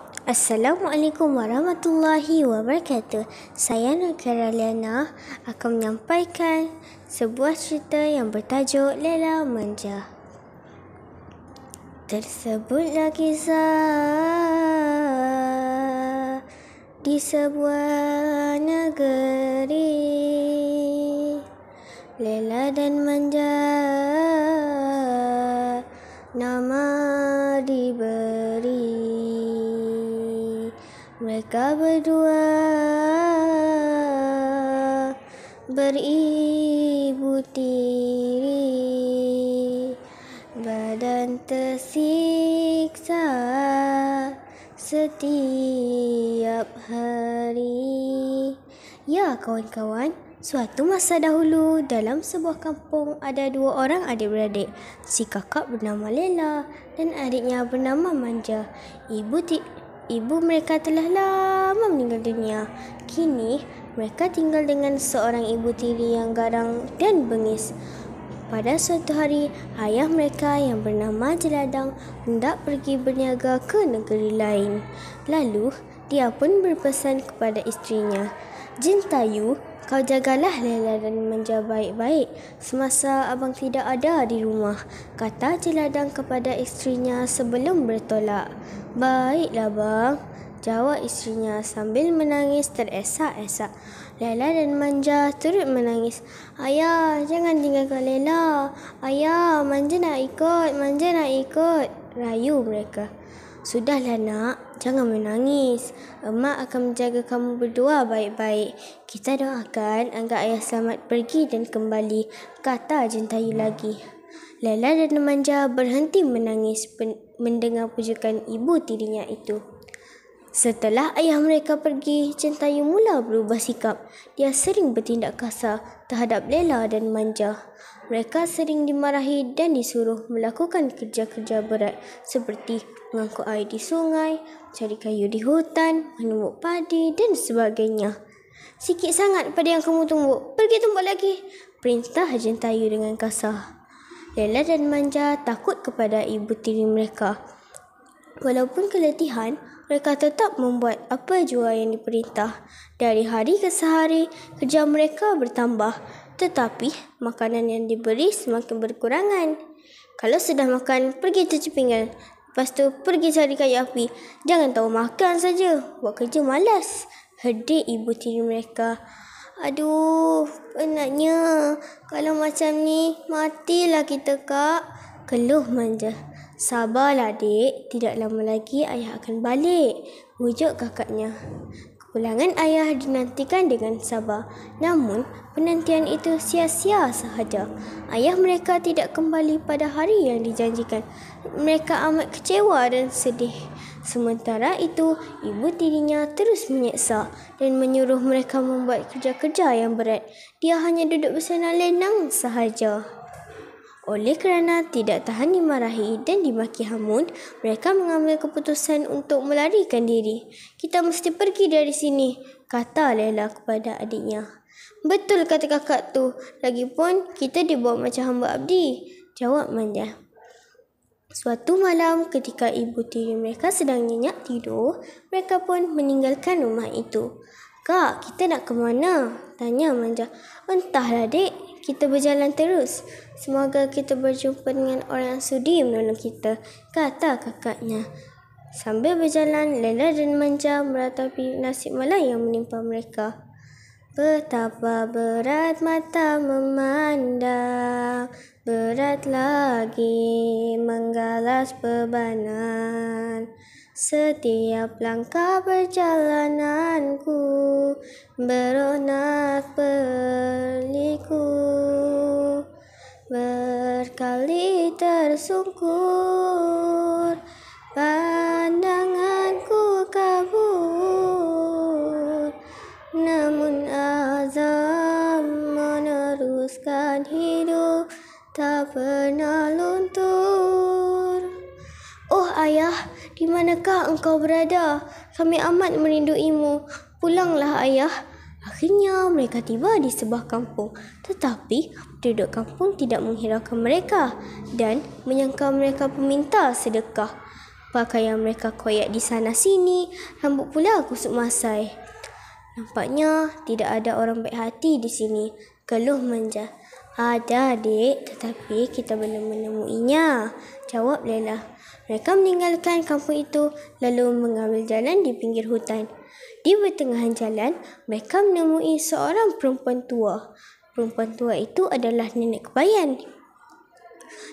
Assalamualaikum warahmatullahi wabarakatuh. Saya Nakira Liana akan menyampaikan sebuah cerita yang bertajuk Lela Manja. Tersebutlah kisah di sebuah negeri, Lela dan Manja nama diberi. Mereka berdua beribu tiri, badan tersiksa setiap hari. Ya kawan-kawan, suatu masa dahulu dalam sebuah kampung ada dua orang adik-beradik. Si kakak bernama Lela dan adiknya bernama Manja. Ibu mereka telah lama meninggal dunia. Kini mereka tinggal dengan seorang ibu tiri yang garang dan bengis. Pada suatu hari, ayah mereka yang bernama Jeladang hendak pergi berniaga ke negeri lain. Lalu, dia pun berpesan kepada isterinya, "Jin Tayu, kau jagalah Lela dan Manja baik-baik semasa abang tidak ada di rumah," kata Jeladang kepada isterinya sebelum bertolak. "Baiklah bang," jawab isterinya sambil menangis teresak-esak. Lela dan Manja turut menangis. "Ayah, jangan tinggalkan Lela. Ayah, Manja nak ikut," rayu mereka. "Sudahlah nak, jangan menangis. Emak akan menjaga kamu berdua baik-baik. Kita doakan agar ayah selamat pergi dan kembali," kata Jin Tayu lagi. Lela dan Manja berhenti menangis mendengar pujukan ibu tirinya itu. Setelah ayah mereka pergi, Jin Tayu mula berubah sikap. Dia sering bertindak kasar terhadap Lela dan Manja. Mereka sering dimarahi dan disuruh melakukan kerja-kerja berat seperti mengangkut air di sungai, cari kayu di hutan, menumbuk padi dan sebagainya. "Sikit sangat pada yang kamu tumbuk, pergi tumbuk lagi," perintah Jin Tayu dengan kasar. Lela dan Manja takut kepada ibu tiri mereka. Walaupun keletihan, mereka tetap membuat apa jua yang diperintah. Dari hari ke sehari, kerja mereka bertambah. Tetapi, makanan yang diberi semakin berkurangan. Kalau sudah makan, pergi cuci pinggan. Lepas tu, pergi cari kayu api. Jangan tahu makan saja. Buat kerja malas, herdik ibu tiri mereka. "Aduh, penatnya. Kalau macam ni, matilah kita, Kak," keluh Manja. "Sabarlah dek, tidak lama lagi ayah akan balik," ujuk kakaknya. Kepulangan ayah dinantikan dengan sabar. Namun, penantian itu sia-sia sahaja. Ayah mereka tidak kembali pada hari yang dijanjikan. Mereka amat kecewa dan sedih. Sementara itu, ibu tirinya terus menyeksa dan menyuruh mereka membuat kerja-kerja yang berat. Dia hanya duduk bersenang lenang sahaja. Oleh kerana tidak tahan dimarahi dan dimaki hamun, mereka mengambil keputusan untuk melarikan diri. "Kita mesti pergi dari sini," kata Lela kepada adiknya. "Betul kata kakak tu. Lagipun kita dibawa macam hamba abdi," jawab Manja. Suatu malam ketika ibu tiri mereka sedang nyenyak tidur, mereka pun meninggalkan rumah itu. "Kak, kita nak ke mana?" tanya Manja. "Entahlah dek. Kita berjalan terus. Semoga kita berjumpa dengan orang yang sudi menolong kita," kata kakaknya. Sambil berjalan, Lela dan Manja meratapi nasib malang yang menimpa mereka. "Betapa berat mata memandang, berat lagi menggalas bebanan. Setiap langkah perjalananku beronak berliku, berkali tersungkur, pandanganku kabur, namun azam meneruskan hidup tak pernah luntur. Oh ayah, di manakah engkau berada? Kami amat merinduimu. Pulanglah ayah." Akhirnya mereka tiba di sebuah kampung, tetapi penduduk kampung tidak menghiraukan mereka dan menyangka mereka peminta sedekah. Pakaian mereka koyak di sana sini, rambut pula kusut masai. Nampaknya tidak ada orang baik hati di sini, keluh Manja. Ada adik, tetapi kita belum menemuinya, jawab Lela. Mereka meninggalkan kampung itu lalu mengambil jalan di pinggir hutan. Di pertengahan jalan, mereka menemui seorang perempuan tua. Perempuan tua itu adalah nenek Kebayan.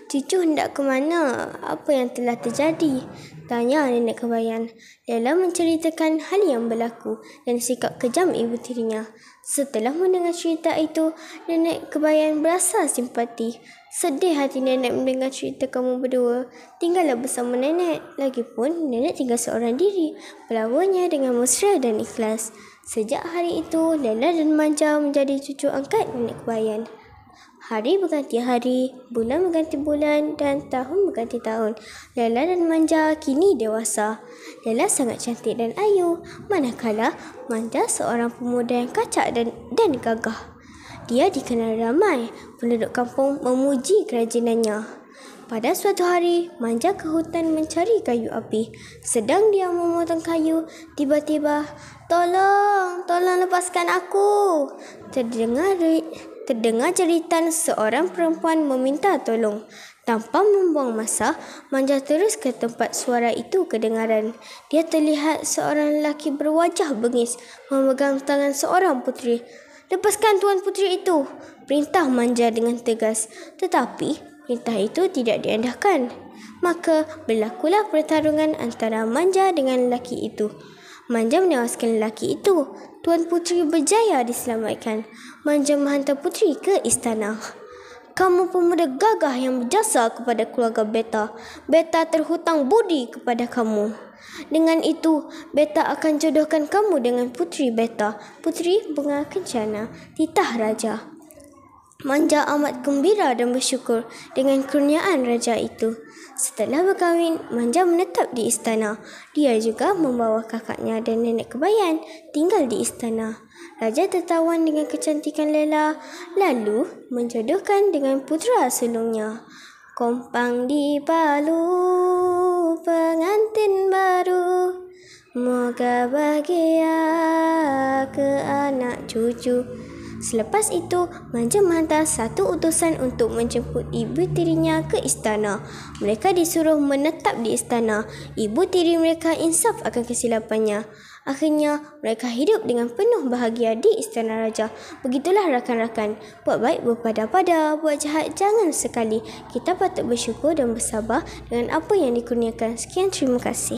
Cucu hendak ke mana? Apa yang telah terjadi? Tanya nenek Kebayan. Lela menceritakan hal yang berlaku dan sikap kejam ibu tirinya. Setelah mendengar cerita itu, nenek Kebayan berasa simpati. Sedih hati nenek mendengar cerita kamu berdua. Tinggallah bersama nenek. Lagipun, nenek tinggal seorang diri. Melawanya dengan mesra dan ikhlas. Sejak hari itu, Lela dan Manja menjadi cucu angkat nenek Kebayan. Hari berganti hari, bulan berganti bulan dan tahun berganti tahun. Lela dan Manja kini dewasa. Lela sangat cantik dan ayu, manakala Manja seorang pemuda yang kacak dan gagah. Dia dikenal ramai, penduduk kampung memuji kerajinannya. Pada suatu hari, Manja ke hutan mencari kayu api. Sedang dia memotong kayu, tiba-tiba, Tolong lepaskan aku. Terdengar jeritan seorang perempuan meminta tolong. Tanpa membuang masa, Manja terus ke tempat suara itu kedengaran. Dia terlihat seorang lelaki berwajah bengis memegang tangan seorang puteri. Lepaskan tuan puteri itu, perintah Manja dengan tegas. Tetapi perintah itu tidak diendahkan. Maka berlakulah pertarungan antara Manja dengan lelaki itu. Manja menewaskan lelaki itu. Tuan puteri berjaya diselamatkan. Manja menghantar puteri ke istana. Kamu pemuda gagah yang berjasa kepada keluarga Beta. Beta terhutang budi kepada kamu. Dengan itu, Beta akan jodohkan kamu dengan puteri Beta, Puteri Bunga Kencana, titah raja. Manja amat gembira dan bersyukur dengan kurniaan raja itu. Setelah berkahwin, Manja menetap di istana. Dia juga membawa kakaknya dan nenek Kebayan tinggal di istana. Raja tertawan dengan kecantikan Lela, lalu menjodohkan dengan putera sulungnya. Kompang dibalu pengantin baru, moga bahagia ke anak cucu. Selepas itu, Manja menghantar satu utusan untuk menjemput ibu tirinya ke istana. Mereka disuruh menetap di istana. Ibu tiri mereka insaf akan kesilapannya. Akhirnya, mereka hidup dengan penuh bahagia di istana raja. Begitulah rakan-rakan. Buat baik berpada-pada, buat jahat jangan sekali. Kita patut bersyukur dan bersabar dengan apa yang dikurniakan. Sekian, terima kasih.